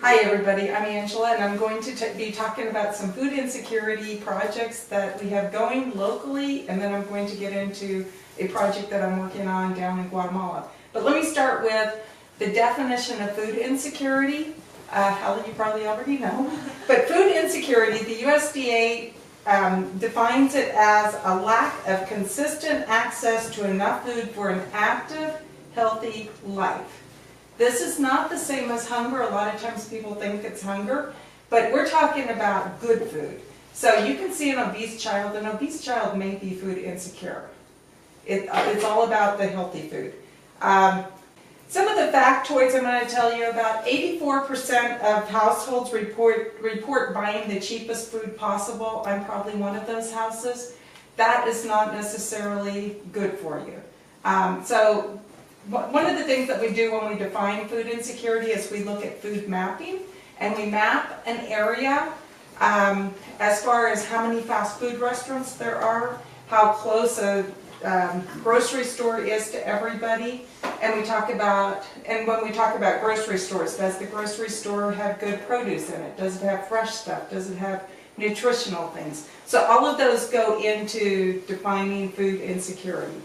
Hi everybody, I'm Angela and I'm going to be talking about some food insecurity projects that we have going locally, and then I'm going to get into a project that I'm working on down in Guatemala. But let me start with the definition of food insecurity. Hallie, you probably already know. But food insecurity, the USDA defines it as a lack of consistent access to enough food for an active, healthy life. This is not the same as hunger. A lot of times people think it's hunger, but we're talking about good food. So you can see an obese child may be food insecure. It's all about the healthy food. Some of the factoids I'm going to tell you about: 84% of households report buying the cheapest food possible. I'm probably one of those houses. That is not necessarily good for you. So one of the things that we do when we define food insecurity is we look at food mapping, and we map an area as far as how many fast food restaurants there are, how close a grocery store is to everybody, and when we talk about grocery stores, does the grocery store have good produce in it? Does it have fresh stuff? Does it have nutritional things? So all of those go into defining food insecurity.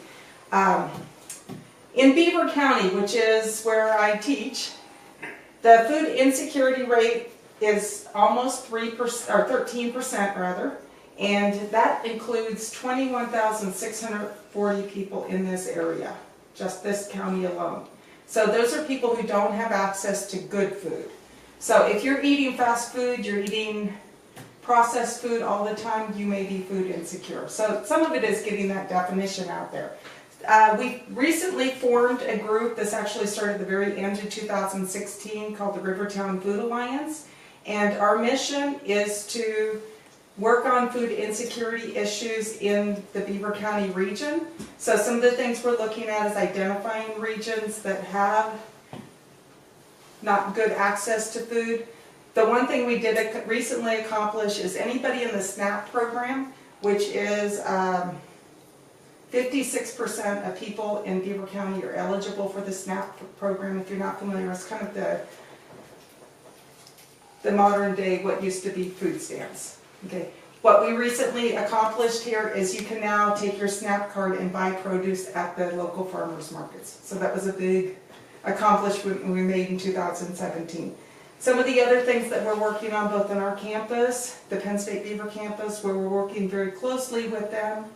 In Beaver County, which is where I teach, the food insecurity rate is almost 3%, or 13% rather, and that includes 21,640 people in this area, just this county alone. So those are people who don't have access to good food. So if you're eating fast food, you're eating processed food all the time, you may be food insecure. So some of it is getting that definition out there. We recently formed a group. This actually started at the very end of 2016, called the Rivertown Food Alliance, and our mission is to work on food insecurity issues in the Beaver County region. So some of the things we're looking at is identifying regions that have not good access to food. The one thing we did recently accomplish is anybody in the SNAP program, which is 56% of people in Beaver County are eligible for the SNAP program. If you're not familiar, it's kind of the modern day what used to be food stamps. Okay. What we recently accomplished here is you can now take your SNAP card and buy produce at the local farmers markets. So that was a big accomplishment we made in 2017. Some of the other things that we're working on both on our campus, the Penn State Beaver campus, where we're working very closely with them,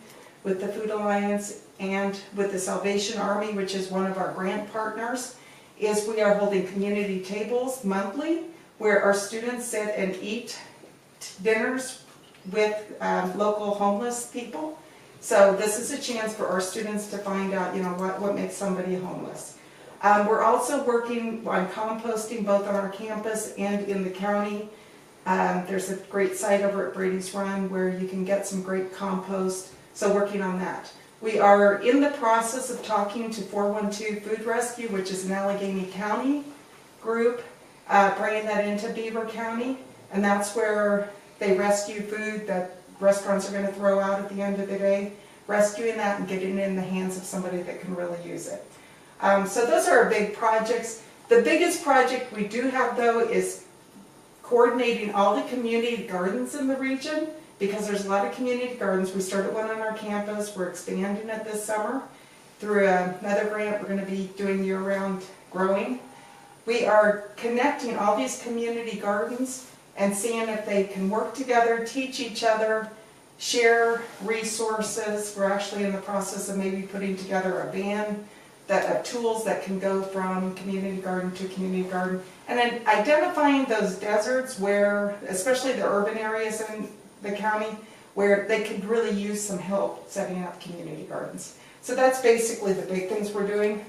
with the Food Alliance and with the Salvation Army, which is one of our grant partners, is we are holding community tables monthly where our students sit and eat dinners with local homeless people. So this is a chance for our students to find out, what makes somebody homeless. We're also working on composting both on our campus and in the county. There's a great site over at Brady's Run where you can get some great compost. So working on that. We are in the process of talking to 412 Food Rescue, which is an Allegheny County group, bringing that into Beaver County, and that's where they rescue food that restaurants are going to throw out at the end of the day, rescuing that and getting it in the hands of somebody that can really use it. So those are our big projects. The biggest project we do have, though, is coordinating all the community gardens in the region, because there's a lot of community gardens. We started one on our campus. We're expanding it this summer through another grant. We're going to be doing year-round growing. We are connecting all these community gardens and seeing if they can work together, teach each other, share resources. We're actually in the process of maybe putting together a band of tools that can go from community garden to community garden, and then identifying those deserts where, especially the urban areas in the county, where they could really use some help setting up community gardens. So that's basically the big things we're doing.